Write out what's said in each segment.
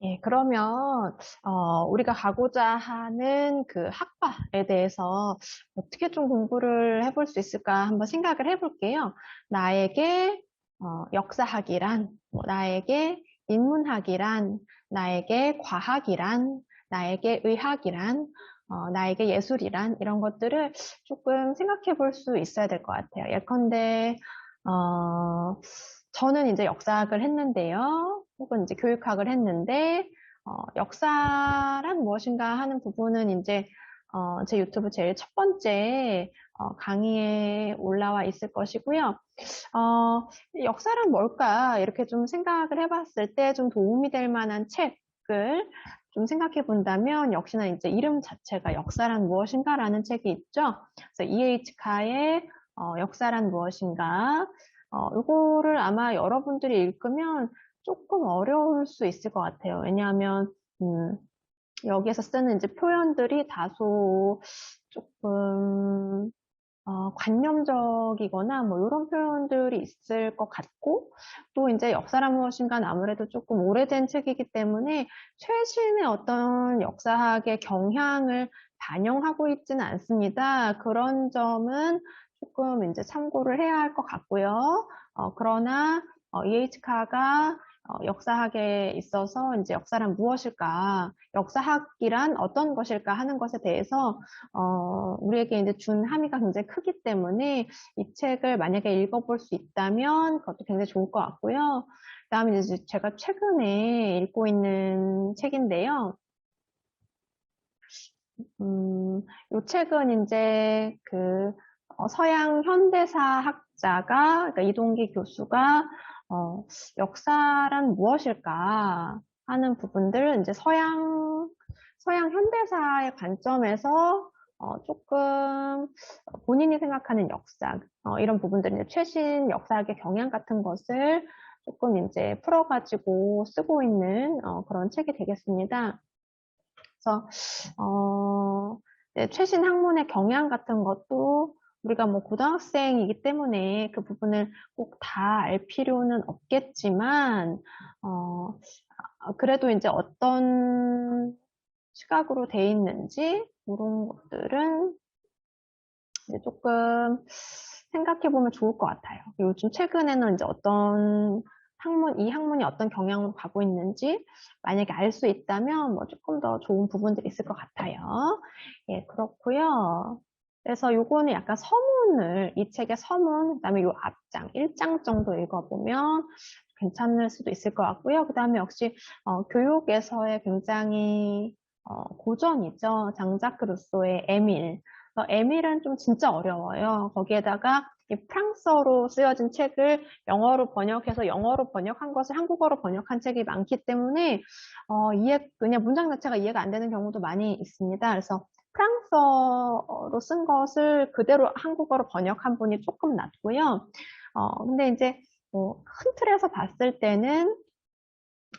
예, 그러면 우리가 가고자 하는 그 학과에 대해서 어떻게 좀 공부를 해볼 수 있을까 한번 생각을 해볼게요. 나에게 역사학이란, 뭐 나에게 인문학이란, 나에게 과학이란, 나에게 의학이란, 나에게 예술이란 이런 것들을 조금 생각해 볼 수 있어야 될 것 같아요. 예컨대 저는 이제 역사학을 했는데요. 혹은 이제 교육학을 했는데, 역사란 무엇인가 하는 부분은 이제, 제 유튜브 제일 첫 번째, 강의에 올라와 있을 것이고요. 역사란 뭘까? 이렇게 좀 생각을 해봤을 때 좀 도움이 될 만한 책을 좀 생각해 본다면, 역시나 이제 이름 자체가 역사란 무엇인가라는 책이 있죠. 그래서 E.H. 카의 역사란 무엇인가? 이거를 아마 여러분들이 읽으면 조금 어려울 수 있을 것 같아요. 왜냐하면, 음, 여기에서 쓰는 이제 표현들이 다소 조금, 관념적이거나 뭐 이런 표현들이 있을 것 같고, 또 이제 역사란 무엇인가는 아무래도 조금 오래된 책이기 때문에 최신의 어떤 역사학의 경향을 반영하고 있지는 않습니다. 그런 점은 조금 이제 참고를 해야 할 것 같고요. 그러나 EH카가 역사학에 있어서 이제 역사란 무엇일까, 역사학이란 어떤 것일까 하는 것에 대해서 우리에게 이제 준 함의가 굉장히 크기 때문에 이 책을 만약에 읽어볼 수 있다면 그것도 굉장히 좋을 것 같고요. 그다음에 이제 제가 최근에 읽고 있는 책인데요. 이 책은 이제 그 서양 현대사 학자가, 그러니까 이동기 교수가 역사란 무엇일까 하는 부분들, 이제 서양 현대사의 관점에서 조금 본인이 생각하는 역사, 이런 부분들, 이제 최신 역사학의 경향 같은 것을 조금 이제 풀어가지고 쓰고 있는 그런 책이 되겠습니다. 그래서 네, 최신 학문의 경향 같은 것도 우리가 뭐 고등학생이기 때문에 그 부분을 꼭 다 알 필요는 없겠지만, 그래도 이제 어떤 시각으로 돼 있는지, 이런 것들은 이제 조금 생각해 보면 좋을 것 같아요. 요즘 최근에는 이제 이 학문이 어떤 경향으로 가고 있는지 만약에 알 수 있다면 뭐 조금 더 좋은 부분들이 있을 것 같아요. 예, 그렇고요. 그래서 요거는 약간 이 책의 서문, 그다음에 요 앞장, 1장 정도 읽어보면 괜찮을 수도 있을 것 같고요. 그다음에 역시 교육에서의 굉장히 고전이죠. 장자크 루소의 에밀. 에밀은 좀 진짜 어려워요. 거기에다가 이 프랑스어로 쓰여진 책을 영어로 번역해서 영어로 번역한 것을 한국어로 번역한 책이 많기 때문에 그냥 문장 자체가 이해가 안 되는 경우도 많이 있습니다. 그래서 프랑스어로 쓴 것을 그대로 한국어로 번역한 분이 조금 낫고요. 근데 이제 큰 틀에서 봤을 때는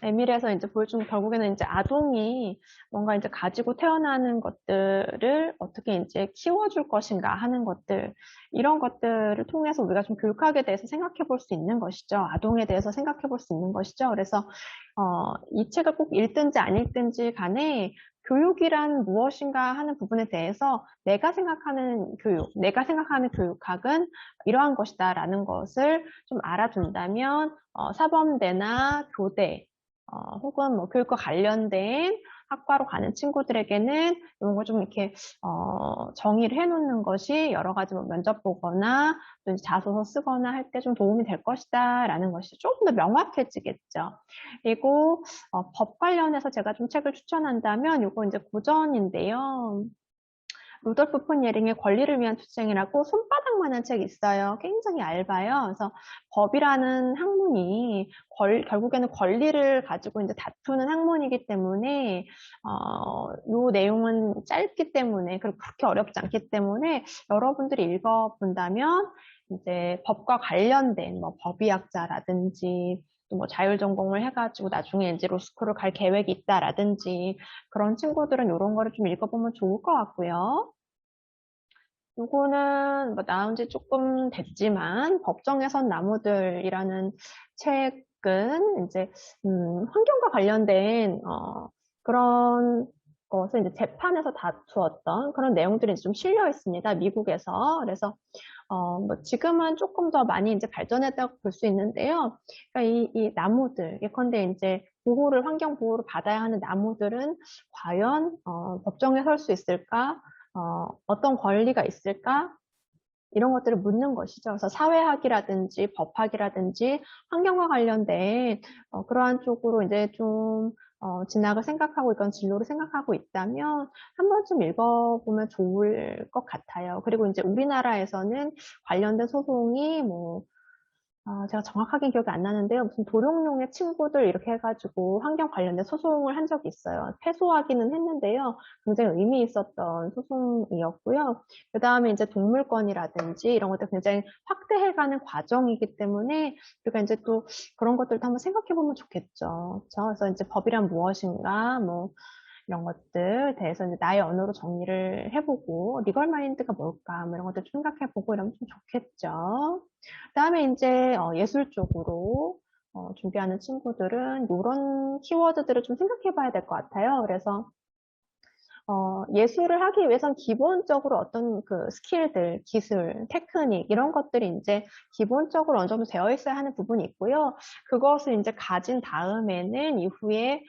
에밀에서 이제 보여주는 결국에는 이제 아동이 뭔가 이제 가지고 태어나는 것들을 어떻게 이제 키워줄 것인가 하는 것들, 이런 것들을 통해서 우리가 좀 교육학에 대해서 생각해 볼 수 있는 것이죠. 아동에 대해서 생각해 볼 수 있는 것이죠. 그래서, 이 책을 꼭 읽든지 안 읽든지 간에 교육이란 무엇인가 하는 부분에 대해서 내가 생각하는 교육학은 이러한 것이다라는 것을 좀 알아둔다면, 사범대나 교대, 혹은 뭐 교육과 관련된 학과로 가는 친구들에게는 이런 걸 좀 이렇게 정의를 해놓는 것이 여러 가지 뭐 면접 보거나 또 이제 자소서 쓰거나 할 때 좀 도움이 될 것이다라는 것이 조금 더 명확해지겠죠. 그리고 법 관련해서 제가 좀 책을 추천한다면 이거 이제 고전인데요. 루돌프 폰 예링의 권리를 위한 투쟁이라고 손바닥만한 책이 있어요. 굉장히 얇아요. 그래서 법이라는 학문이 결국에는 권리를 가지고 이제 다투는 학문이기 때문에 요 내용은 짧기 때문에 그리고 그렇게 어렵지 않기 때문에 여러분들이 읽어본다면 이제 법과 관련된 뭐 법의학자라든지 또 뭐 자율전공을 해가지고 나중에 이제 로스쿨을 갈 계획이 있다라든지 그런 친구들은 이런 거를 좀 읽어보면 좋을 것 같고요. 요거는 뭐 나온 지 조금 됐지만 법정에선 나무들이라는 책 최근 이제 환경과 관련된 그런 것을 이제 재판에서 다투었던 그런 내용들이 이제 좀 실려 있습니다. 미국에서. 그래서 뭐 지금은 조금 더 많이 이제 발전했다고 볼 수 있는데요. 그러니까 이 나무들, 예컨대 이제 환경 보호를 받아야 하는 나무들은 과연 법정에 설 수 있을까? 어떤 권리가 있을까? 이런 것들을 묻는 것이죠. 그래서 사회학이라든지 법학이라든지 환경과 관련된 그러한 쪽으로 이제 좀 진학을 생각하고 있건 진로를 생각하고 있다면 한 번쯤 읽어보면 좋을 것 같아요. 그리고 이제 우리나라에서는 관련된 소송이 뭐 제가 정확하게 기억이 안 나는데요. 무슨 도룡뇽의 친구들 이렇게 해가지고 환경 관련된 소송을 한 적이 있어요. 패소하기는 했는데요. 굉장히 의미 있었던 소송이었고요. 그 다음에 이제 동물권이라든지 이런 것들 굉장히 확대해가는 과정이기 때문에 우리가 이제 또 그런 것들도 한번 생각해보면 좋겠죠. 그렇죠? 그래서 이제 법이란 무엇인가, 뭐 이런 것들 대해서 이제 나의 언어로 정리를 해보고 리걸 마인드가 뭘까 뭐 이런 것들 생각해보고 이러면 좀 좋겠죠. 그다음에 이제 예술 쪽으로 준비하는 친구들은 이런 키워드들을 좀 생각해봐야 될 것 같아요. 그래서 예술을 하기 위해선 기본적으로 어떤 그 스킬들, 기술, 테크닉 이런 것들이 이제 기본적으로 어느 정도 되어 있어야 하는 부분이 있고요. 그것을 이제 가진 다음에는 이후에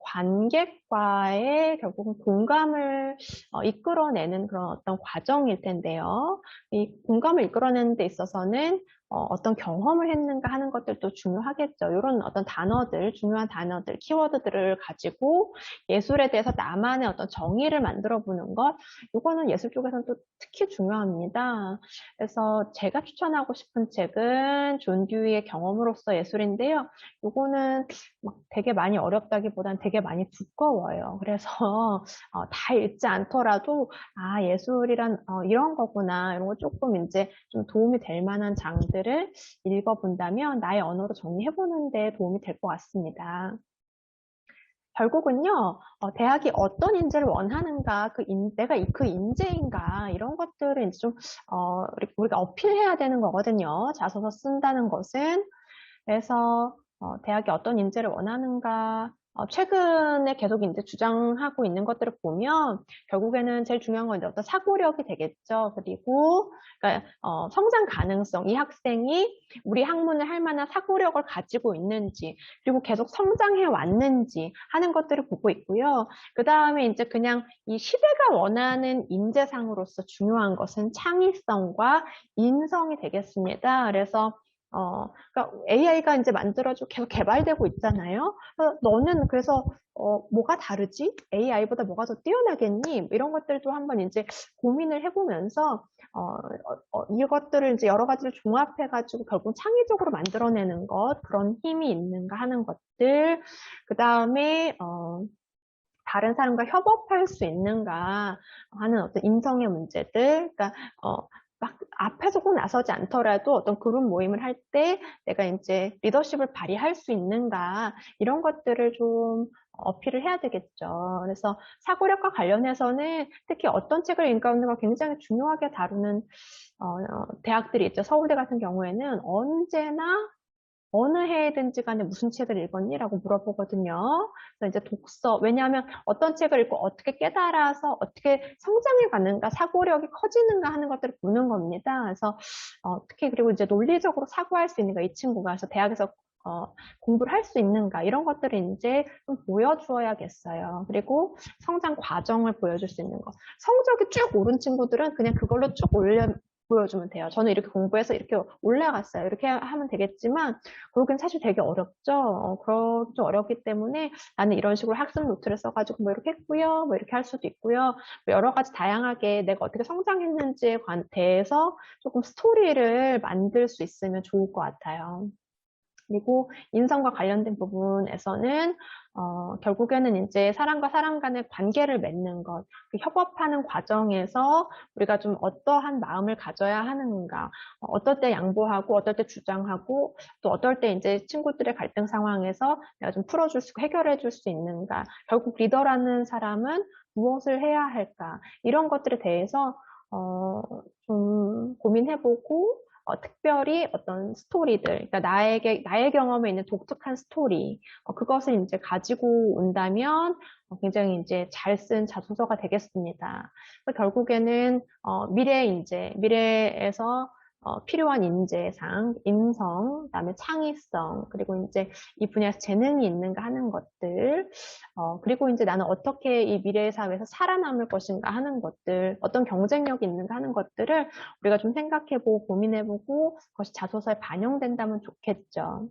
관객과의 결국은 공감을 이끌어내는 그런 어떤 과정일 텐데요. 이 공감을 이끌어내는 데 있어서는 어떤 경험을 했는가 하는 것들도 중요하겠죠. 이런 어떤 단어들, 중요한 단어들, 키워드들을 가지고 예술에 대해서 나만의 어떤 정의를 만들어 보는 것, 이거는 예술 쪽에서는 또 특히 중요합니다. 그래서 제가 추천하고 싶은 책은 존 듀이의 경험으로서 예술인데요. 이거는 막 되게 많이 어렵다기보다는 되게 많이 두꺼워요. 그래서 다 읽지 않더라도 예술이란 이런 거구나 이런 거 조금 이제 좀 도움이 될 만한 장들을 읽어본다면 나의 언어로 정리해보는 데 도움이 될 것 같습니다. 결국은요, 대학이 어떤 인재를 원하는가, 내가 그 인재인가, 이런 것들을 이제 좀, 우리가 어필해야 되는 거거든요. 자소서 쓴다는 것은. 그래서 대학이 어떤 인재를 원하는가 최근에 계속 이제 주장하고 있는 것들을 보면 결국에는 제일 중요한 건 이제 어떤 사고력이 되겠죠. 그리고 그러니까 성장 가능성, 이 학생이 우리 학문을 할 만한 사고력을 가지고 있는지 그리고 계속 성장해 왔는지 하는 것들을 보고 있고요. 그 다음에 이제 그냥 이 시대가 원하는 인재상으로서 중요한 것은 창의성과 인성이 되겠습니다. 그래서 그러니까 AI가 이제 만들어지고 계속 개발되고 있잖아요. 너는 그래서 뭐가 다르지? AI보다 뭐가 더 뛰어나겠니? 이런 것들도 한번 이제 고민을 해보면서 이것들을 이제 여러 가지를 종합해가지고 결국 창의적으로 만들어내는 것, 그런 힘이 있는가 하는 것들, 그 다음에 다른 사람과 협업할 수 있는가 하는 어떤 인성의 문제들, 그러니까 막 앞에서 꼭 나서지 않더라도 어떤 그룹 모임을 할 때 내가 이제 리더십을 발휘할 수 있는가 이런 것들을 좀 어필을 해야 되겠죠. 그래서 사고력과 관련해서는 특히 어떤 책을 읽는가 굉장히 중요하게 다루는 대학들이 있죠. 서울대 같은 경우에는 언제나 어느 해든지 간에 무슨 책을 읽었니? 라고 물어보거든요. 그래서 이제 독서, 왜냐하면 어떤 책을 읽고 어떻게 깨달아서 어떻게 성장해 가는가, 사고력이 커지는가 하는 것들을 보는 겁니다. 그래서 특히 그리고 이제 논리적으로 사고할 수 있는가, 이 친구가. 그래서 대학에서 공부를 할 수 있는가, 이런 것들을 이제 좀 보여주어야겠어요. 그리고 성장 과정을 보여줄 수 있는 것. 성적이 쭉 오른 친구들은 그냥 그걸로 쭉 보여주면 돼요. 저는 이렇게 공부해서 이렇게 올라갔어요. 이렇게 하면 되겠지만, 그러긴 사실 되게 어렵죠. 좀 어렵기 때문에 나는 이런 식으로 학습 노트를 써가지고 뭐 이렇게 했고요. 뭐 이렇게 할 수도 있고요. 뭐 여러 가지 다양하게 내가 어떻게 성장했는지에 대해서 조금 스토리를 만들 수 있으면 좋을 것 같아요. 그리고 인성과 관련된 부분에서는 결국에는 이제 사람과 사람 간의 관계를 맺는 것, 그 협업하는 과정에서 우리가 좀 어떠한 마음을 가져야 하는가, 어떨 때 양보하고, 어떨 때 주장하고, 또 어떨 때 이제 친구들의 갈등 상황에서 내가 좀 풀어줄 수, 해결해 줄 수 있는가, 결국 리더라는 사람은 무엇을 해야 할까, 이런 것들에 대해서 좀 고민해보고, 특별히 어떤 스토리들, 그러니까 나의 경험에 있는 독특한 스토리, 그것을 이제 가지고 온다면 굉장히 이제 잘 쓴 자소서가 되겠습니다. 그래서 결국에는 미래에서 필요한 인재상, 인성, 그다음에 창의성, 그리고 이제 이 분야에서 재능이 있는가 하는 것들, 그리고 이제 나는 어떻게 이 미래 사회에서 살아남을 것인가 하는 것들, 어떤 경쟁력이 있는가 하는 것들을 우리가 좀 생각해보고 고민해보고 그것이 자소서에 반영된다면 좋겠죠.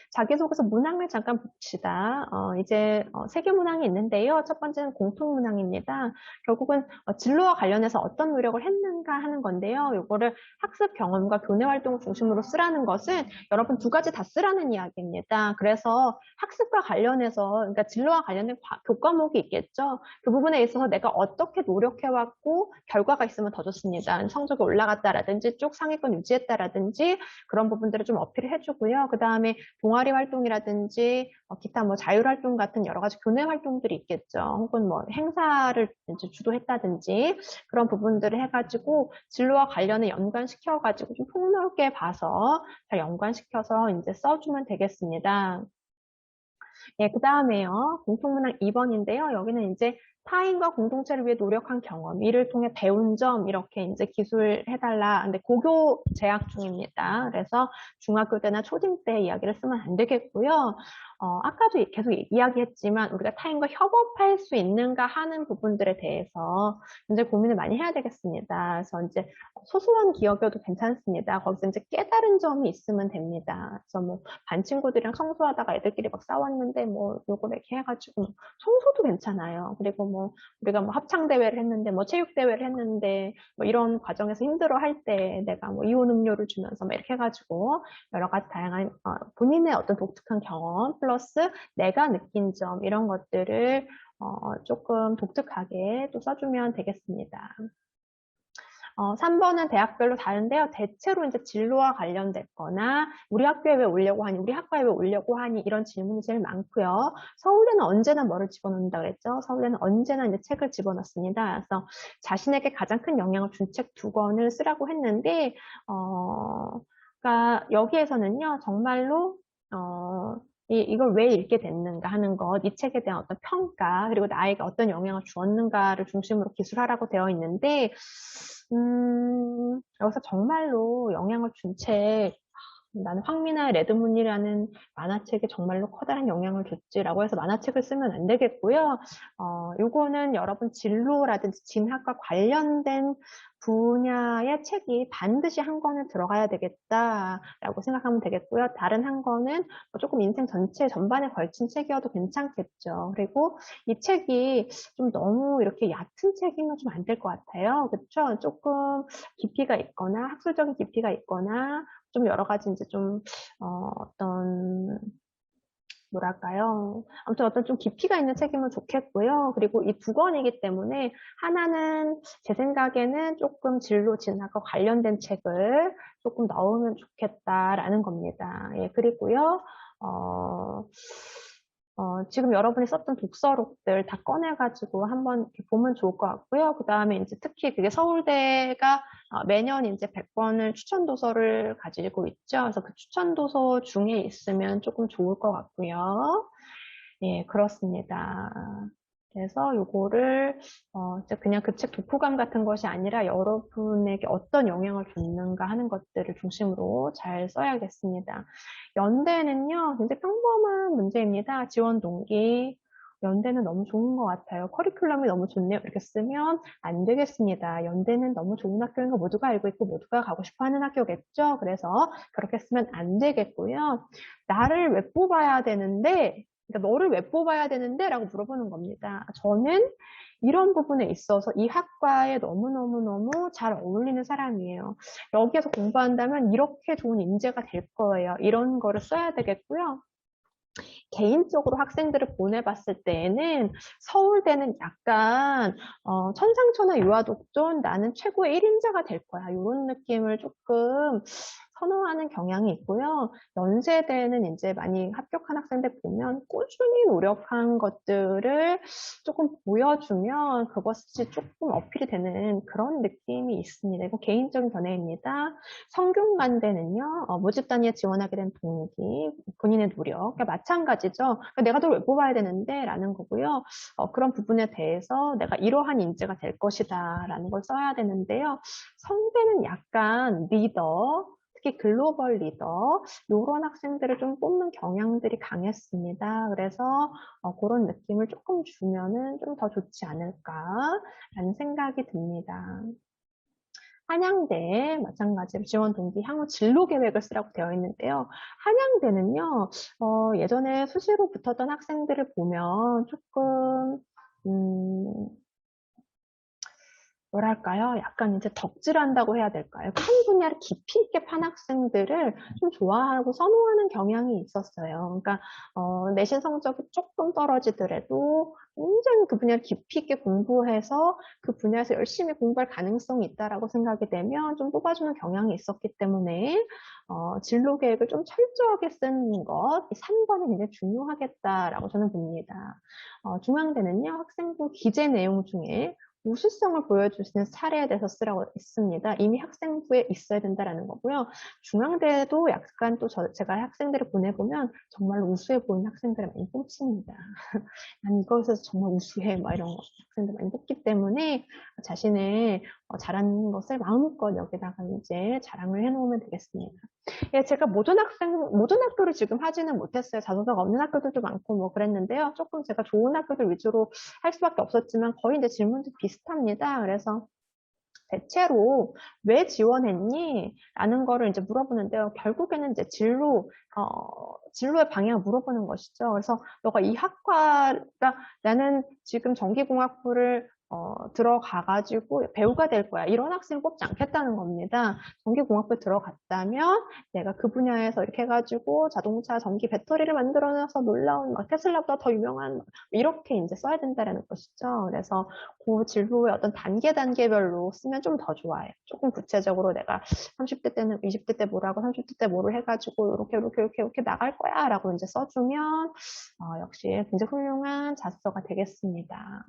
자기소개서 문항을 잠깐 봅시다. 이제 세계 문항이 있는데요. 첫 번째는 공통 문항입니다. 결국은 진로와 관련해서 어떤 노력을 했는가 하는 건데요. 이거를 학습 경험과 교내 활동을 중심으로 쓰라는 것은 여러분 두 가지 다 쓰라는 이야기입니다. 그래서 학습과 관련해서 그러니까 진로와 관련된 교과목이 있겠죠. 그 부분에 있어서 내가 어떻게 노력해왔고 결과가 있으면 더 좋습니다. 성적이 올라갔다라든지 쭉 상위권 유지했다라든지 그런 부분들을 좀 어필을 해주고요. 그 다음에 동아리 활동이라든지 기타 뭐 자율활동 같은 여러 가지 교내 활동들이 있겠죠. 혹은 뭐 행사를 이제 주도했다든지 그런 부분들을 해가지고 진로와 관련해 연관시켜가지고 좀 폭넓게 봐서 잘 연관시켜서 이제 써주면 되겠습니다. 예, 그 다음에요. 공통문항 2번인데요. 여기는 이제 타인과 공동체를 위해 노력한 경험, 이를 통해 배운 점, 이렇게 이제 기술해달라. 근데 고교 재학 중입니다. 그래서 중학교 때나 초딩 때 이야기를 쓰면 안 되겠고요. 아까도 계속 이야기했지만 우리가 타인과 협업할 수 있는가 하는 부분들에 대해서 이제 고민을 많이 해야 되겠습니다. 그래서 이제 소소한 기억이어도 괜찮습니다. 거기서 이제 깨달은 점이 있으면 됩니다. 그래서 뭐 반 친구들이랑 청소하다가 애들끼리 막 싸웠는데 뭐 요거 이렇게 해가지고 청소도 괜찮아요. 그리고 뭐 우리가 뭐 합창 대회를 했는데 뭐 체육 대회를 했는데 뭐 이런 과정에서 힘들어 할 때 내가 뭐 이온 음료를 주면서 막 이렇게 해가지고 여러 가지 다양한 본인의 어떤 독특한 경험 플러스 내가 느낀 점 이런 것들을 조금 독특하게 또 써주면 되겠습니다. 3번은 대학별로 다른데요. 대체로 이제 진로와 관련됐거나 우리 학교에 왜 오려고 하니, 우리 학과에 왜 오려고 하니 이런 질문이 제일 많고요. 서울대는 언제나 뭐를 집어넣는다 그랬죠. 서울대는 언제나 이제 책을 집어넣습니다. 그래서 자신에게 가장 큰 영향을 준 책 2권을 쓰라고 했는데 그러니까 여기에서는요. 정말로 이걸 왜 읽게 됐는가 하는 것, 이 책에 대한 어떤 평가, 그리고 나에게 어떤 영향을 주었는가를 중심으로 기술하라고 되어 있는데, 여기서 정말로 영향을 준 책, 나는 황미나의 레드문이라는 만화책에 정말로 커다란 영향을 줬지라고 해서 만화책을 쓰면 안 되겠고요. 요거는 여러분 진로라든지 진학과 관련된 분야의 책이 반드시 한 권은 들어가야 되겠다라고 생각하면 되겠고요. 다른 한 권은 조금 인생 전체 전반에 걸친 책이어도 괜찮겠죠. 그리고 이 책이 좀 너무 이렇게 얕은 책이면 좀 안 될 것 같아요. 그렇죠? 조금 깊이가 있거나 학술적인 깊이가 있거나 좀 여러 가지 이제 좀 어떤 뭐랄까요? 아무튼 어떤 좀 깊이가 있는 책이면 좋겠고요. 그리고 이 2권이기 때문에 하나는 제 생각에는 조금 진로 진학과 관련된 책을 조금 넣으면 좋겠다라는 겁니다. 예, 그리고요. 지금 여러분이 썼던 독서록들 다 꺼내가지고 한번 이렇게 보면 좋을 것 같고요. 그 다음에 이제 특히 그게 서울대가 매년 이제 100권을 추천도서를 가지고 있죠. 그래서 그 추천도서 중에 있으면 조금 좋을 것 같고요. 예, 그렇습니다. 그래서 요거를 이제 그냥 그 책 독후감 같은 것이 아니라 여러분에게 어떤 영향을 줬는가 하는 것들을 중심으로 잘 써야겠습니다. 연대는요, 굉장히 평범한 문제입니다. 지원 동기. 연대는 너무 좋은 것 같아요. 커리큘럼이 너무 좋네요. 이렇게 쓰면 안 되겠습니다. 연대는 너무 좋은 학교인 거 모두가 알고 있고 모두가 가고 싶어 하는 학교겠죠. 그래서 그렇게 쓰면 안 되겠고요. 나를 왜 뽑아야 되는데 그러니까 너를 왜 뽑아야 되는데? 라고 물어보는 겁니다. 저는 이런 부분에 있어서 이 학과에 너무너무너무 잘 어울리는 사람이에요. 여기에서 공부한다면 이렇게 좋은 인재가 될 거예요. 이런 거를 써야 되겠고요. 개인적으로 학생들을 보내봤을 때에는 서울대는 약간 천상천하 유아독존 나는 최고의 1인자가 될 거야. 이런 느낌을 조금 선호하는 경향이 있고요. 연세대는 이제 많이 합격한 학생들 보면 꾸준히 노력한 것들을 조금 보여주면 그것이 조금 어필이 되는 그런 느낌이 있습니다. 이거 개인적인 견해입니다. 성균관대는요, 모집 단위에 지원하게 된 동기, 본인의 노력, 그러니까 마찬가지죠. 그러니까 내가 널 왜 뽑아야 되는데? 라는 거고요. 그런 부분에 대해서 내가 이러한 인재가 될 것이다 라는 걸 써야 되는데요. 성대는 약간 리더, 특히 글로벌 리더 이런 학생들을 좀 뽑는 경향들이 강했습니다. 그래서 그런 느낌을 조금 주면은 좀 더 좋지 않을까라는 생각이 듭니다. 한양대 마찬가지로 지원 동기 향후 진로 계획을 쓰라고 되어 있는데요. 한양대는요, 예전에 수시로 붙었던 학생들을 보면 조금 뭐랄까요? 약간 이제 덕질한다고 해야 될까요? 한 분야를 깊이 있게 판 학생들을 좀 좋아하고 선호하는 경향이 있었어요. 그러니까 내신 성적이 조금 떨어지더라도 굉장히 그 분야를 깊이 있게 공부해서 그 분야에서 열심히 공부할 가능성이 있다라고 생각이 되면 좀 뽑아주는 경향이 있었기 때문에 진로 계획을 좀 철저하게 쓰는 것, 이 3번이 굉장히 중요하겠다라고 저는 봅니다. 중앙대는요, 학생부 기재 내용 중에 우수성을 보여줄 수 있는 사례에 대해서 쓰라고 했습니다. 이미 학생부에 있어야 된다라는 거고요. 중앙대도 약간 또 제가 학생들을 보내보면 정말 우수해 보이는 학생들을 많이 뽑습니다. 난 이것에서 정말 우수해, 막 이런 학생들 많이 뽑기 때문에 자신의 잘하는 것을 마음껏 여기다가 이제 자랑을 해놓으면 되겠습니다. 예, 제가 모든 학교를 지금 하지는 못했어요. 자소서가 없는 학교들도 많고 뭐 그랬는데요. 조금 제가 좋은 학교들 위주로 할 수밖에 없었지만 거의 이제 질문도 비슷합니다. 그래서 대체로 왜 지원했니? 라는 거를 이제 물어보는데요. 결국에는 이제 진로의 방향을 물어보는 것이죠. 그래서 너가 이 학과가 나는 지금 전기공학부를 들어가가지고 배우가 될 거야. 이런 학생 뽑지 않겠다는 겁니다. 전기공학부에 들어갔다면 내가 그 분야에서 이렇게 해가지고 자동차 전기 배터리를 만들어내서 놀라운 막 테슬라보다 더 유명한 이렇게 이제 써야 된다는 것이죠. 그래서 그 진로의 어떤 단계별로 쓰면 좀 더 좋아요. 조금 구체적으로 내가 30대 때는 20대 때 뭐라고 30대 때 뭐를 해가지고 이렇게 나갈 거야 라고 이제 써주면 역시 굉장히 훌륭한 자소서가 되겠습니다.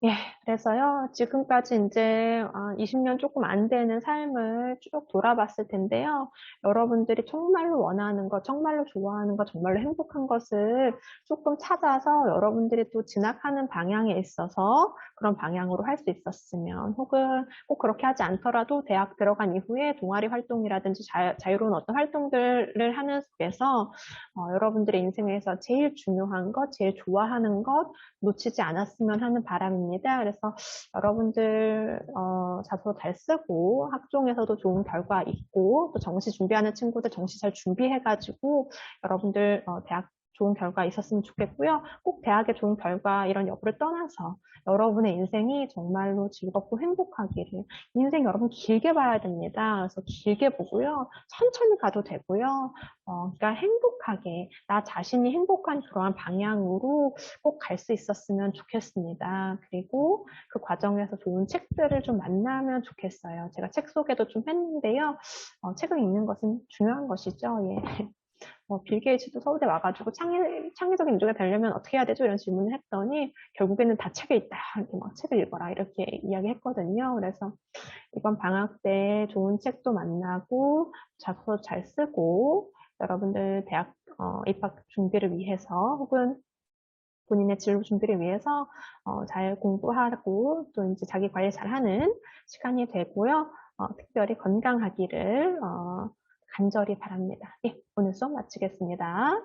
예, 그래서요, 지금까지 이제 20년 조금 안 되는 삶을 쭉 돌아봤을 텐데요. 여러분들이 정말로 원하는 것, 정말로 좋아하는 것, 정말로 행복한 것을 조금 찾아서 여러분들이 또 진학하는 방향에 있어서 그런 방향으로 할 수 있었으면, 혹은 꼭 그렇게 하지 않더라도 대학 들어간 이후에 동아리 활동이라든지 자유로운 어떤 활동들을 하는 속에서 여러분들의 인생에서 제일 중요한 것, 제일 좋아하는 것, 놓치지 않았으면 하는 바람입니다. 그래서 여러분들 자소 잘 쓰고 학종에서도 좋은 결과 있고 또 정시 준비하는 친구들 정시 잘 준비해가지고 여러분들 대학 좋은 결과 있었으면 좋겠고요. 꼭 대학의 좋은 결과 이런 여부를 떠나서 여러분의 인생이 정말로 즐겁고 행복하기를. 인생 여러분 길게 봐야 됩니다. 그래서 길게 보고요. 천천히 가도 되고요. 그러니까 행복하게 나 자신이 행복한 그러한 방향으로 꼭 갈 수 있었으면 좋겠습니다. 그리고 그 과정에서 좋은 책들을 좀 만나면 좋겠어요. 제가 책 소개도 좀 했는데요. 책을 읽는 것은 중요한 것이죠. 예. 빌 게이츠도 서울대 와가지고 창의적인 인재가 되려면 어떻게 해야 되죠? 이런 질문을 했더니 결국에는 다 책에 있다. 이렇게 막 책을 읽어라. 이렇게 이야기했거든요. 그래서 이번 방학 때 좋은 책도 만나고 자소서 잘 쓰고 여러분들 대학 입학 준비를 위해서 혹은 본인의 진로 준비를 위해서 잘 공부하고 또 이제 자기 관리 잘하는 시간이 되고요. 특별히 건강하기를 간절히 바랍니다. 예, 오늘 수업 마치겠습니다.